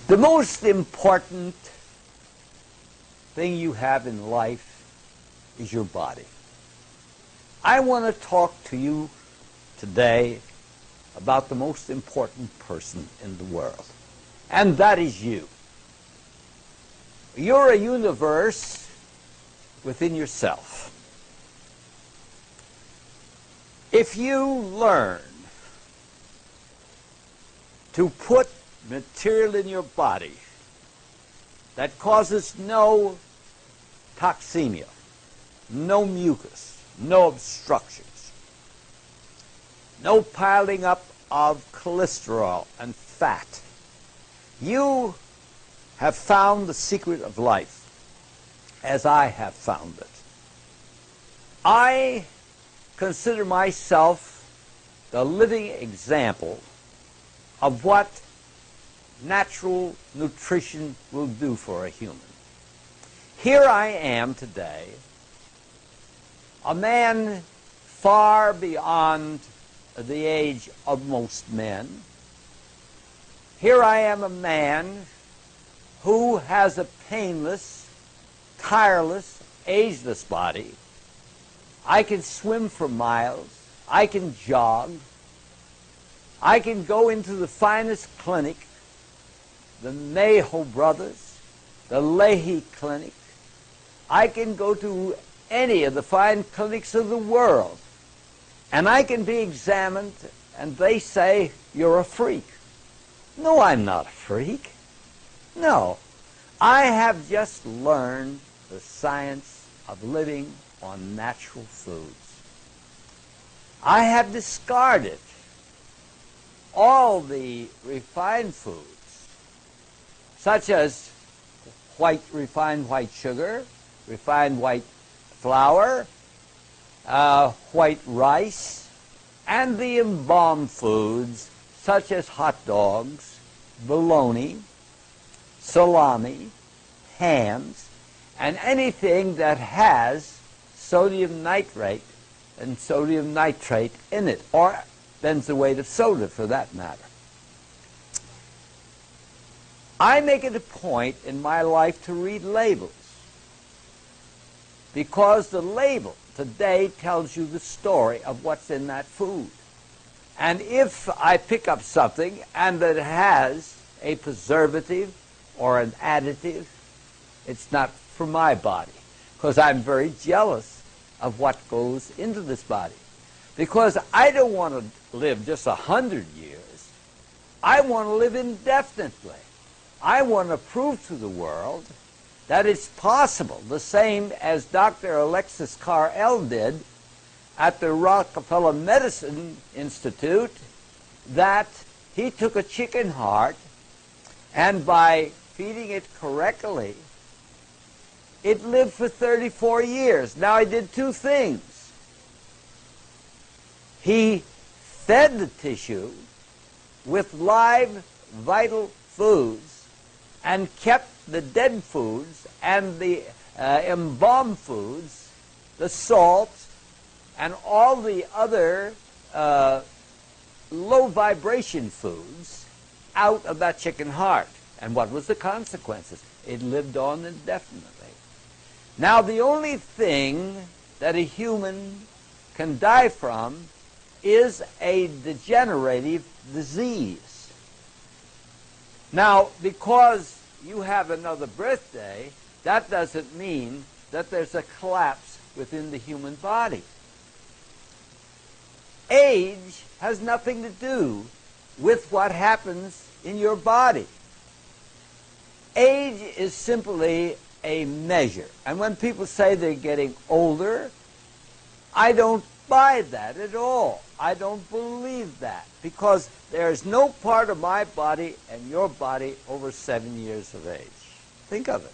The most important thing you have in life is your body. I want to talk to you today about the most important person in the world, and that is you. You're a universe within yourself. If you learn to put material in your body that causes no toxemia, no mucus, no obstructions, no piling up of cholesterol and fat, you have found the secret of life, as I have found it. I consider myself the living example of what natural nutrition will do for a human. Here I am today, a man far beyond the age of most men. Here I am, a man who has a painless, tireless, ageless body. I can swim for miles. I can jog. I can go into the finest clinic, the Mayo Brothers, the Leahy Clinic. I can go to any of the fine clinics of the world, and I can be examined, and they say, "You're a freak." No, I'm not a freak. No. I have just learned the science of living on natural foods. I have discarded all the refined foods, such as refined white sugar, refined white flour, white rice, and the embalmed foods, such as hot dogs, bologna, salami, hams, and anything that has sodium nitrate and sodium nitrate in it, or benzoate of soda for that matter. I make it a point in my life to read labels, because the label today tells you the story of what's in that food. And if I pick up something and that has a preservative or an additive, it's not for my body, because I'm very jealous of what goes into this body. Because I don't want to live just 100 years. I want to live indefinitely. I want to prove to the world that it's possible, the same as Dr. Alexis Carrel did at the Rockefeller Medicine Institute, that he took a chicken heart, and by feeding it correctly, it lived for 34 years. Now, he did two things. He fed the tissue with live, vital foods and kept the dead foods and the embalmed foods, the salt, and all the other low vibration foods out of that chicken heart. And what was the consequences? It lived on indefinitely. Now, the only thing that a human can die from is a degenerative disease. Now, because you have another birthday, that doesn't mean that there's a collapse within the human body. Age has nothing to do with what happens in your body. Age is simply a measure. And when people say they're getting older, I don't buy that at all. I don't believe that, because there's no part of my body and your body over 7 years of age. Think of it.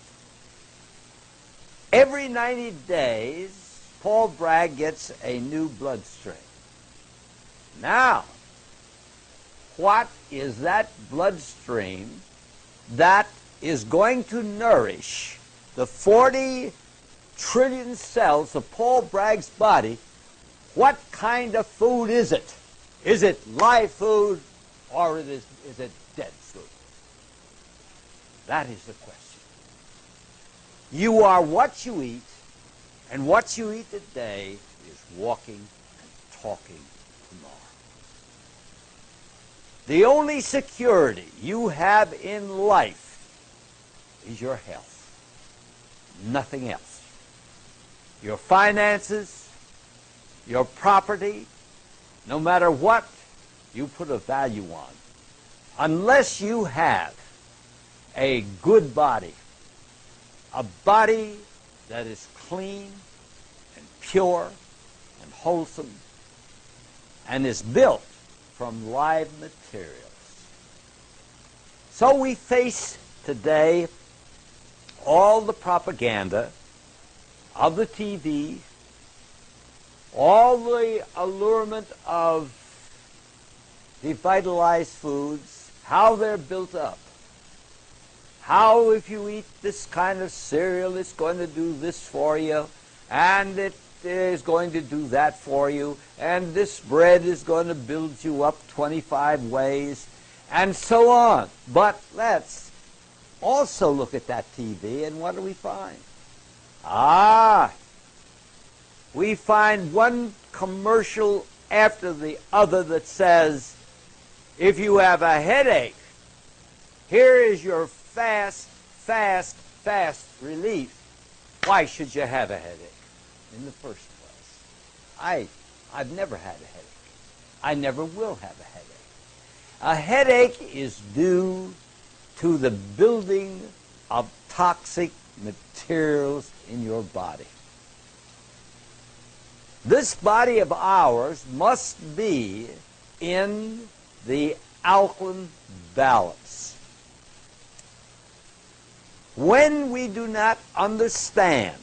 Every 90 days, Paul Bragg gets a new bloodstream. Now, what is that bloodstream that is going to nourish the 40 trillion cells of Paul Bragg's body? What kind of food is it? Is it live food, or is it dead food? That is the question. You are what you eat, and what you eat today is walking and talking tomorrow. The only security you have in life is your health. Nothing else. Your finances, your property, no matter what you put a value on, unless you have a good body, a body that is clean and pure and wholesome and is built from live materials. So we face today all the propaganda of the TV, all the allurement of revitalized foods, how they're built up. How if you eat this kind of cereal, it's going to do this for you, and it is going to do that for you, and this bread is going to build you up 25 ways, and so on. But let's also look at that TV, and what do we find? We find one commercial after the other that says, if you have a headache, here is your fast relief. Why should you have a headache in the first place? I've never had a headache. I never will have a headache. A headache is due to the building of toxic materials in your body. This body of ours must be in the alkaline balance. When we do not understand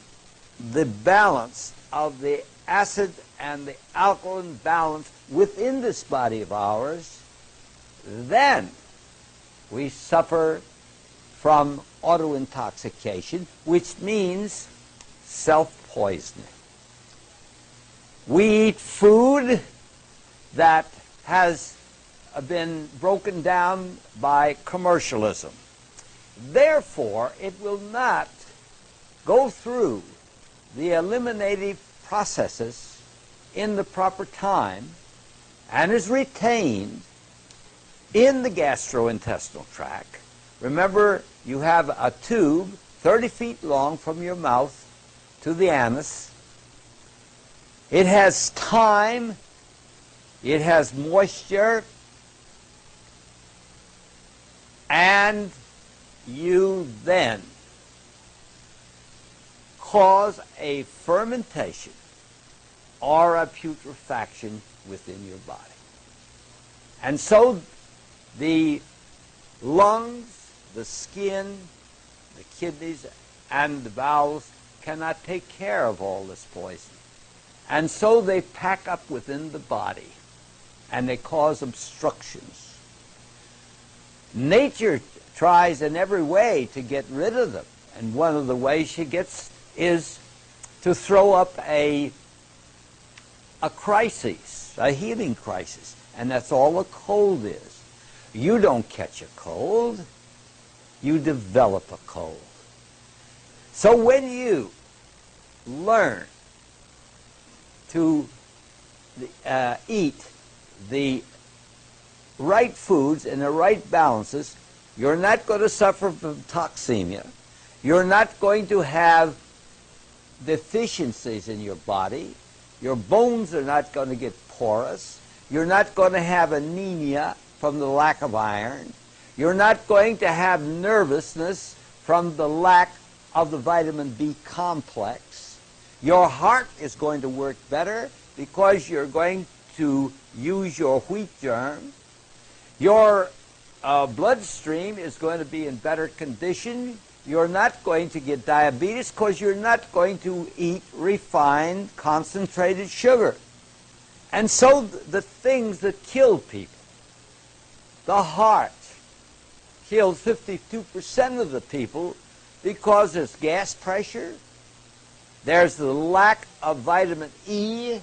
the balance of the acid and the alkaline balance within this body of ours, then we suffer from autointoxication, which means self-poisoning. We eat food that has been broken down by commercialism. Therefore, it will not go through the eliminative processes in the proper time and is retained in the gastrointestinal tract. Remember, you have a tube 30 feet long from your mouth to the anus. It has time, it has moisture, and you then cause a fermentation or a putrefaction within your body. And so the lungs, the skin, the kidneys, and the bowels cannot take care of all this poison. And so they pack up within the body, and they cause obstructions. Nature tries in every way to get rid of them, and one of the ways she gets is to throw up a crisis, a healing crisis, and that's all a cold is. You don't catch a cold, you develop a cold. So when you learn to eat the right foods in the right balances, you're not going to suffer from toxemia. You're not going to have deficiencies in your body. Your bones are not going to get porous. You're not going to have anemia from the lack of iron. You're not going to have nervousness from the lack of the vitamin B complex. Your heart is going to work better because you're going to use your wheat germ. Your bloodstream is going to be in better condition. You're not going to get diabetes because you're not going to eat refined, concentrated sugar. And so the things that kill people, the heart kills 52% of the people because there's gas pressure, there's the lack of vitamin E,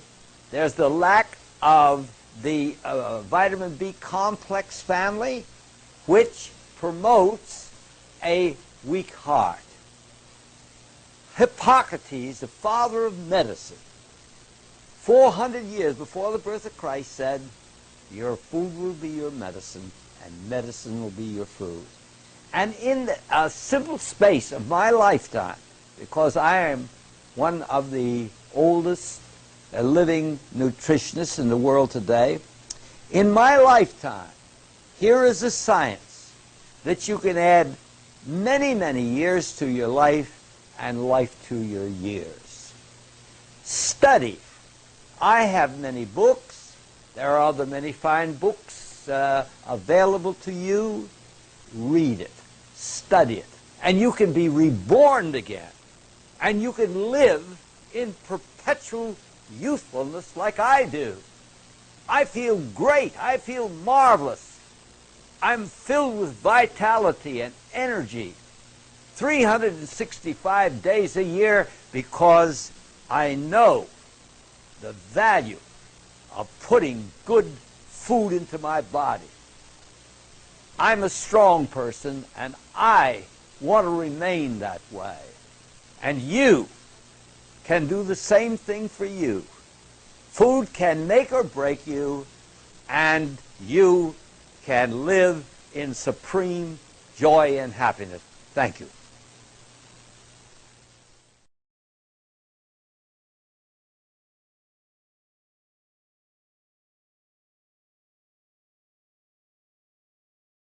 there's the lack of the vitamin B complex family, which promotes a weak heart. Hippocrates, the father of medicine, 400 years before the birth of Christ, said, your food will be your medicine, and medicine will be your food. And in a simple space of my lifetime, because I am one of the oldest living nutritionists in the world today, in my lifetime, here is a science that you can add many, many years to your life and life to your years. Study. I have many books. There are other many fine books available to you. Read it. Study it. And you can be reborn again. And you can live in perpetual youthfulness like I do. I feel great. I feel marvelous. I'm filled with vitality and energy 365 days a year because I know the value of putting good food into my body. I'm a strong person, and I want to remain that way. And you can do the same thing for you. Food can make or break you, and you can live in supreme joy and happiness. Thank you.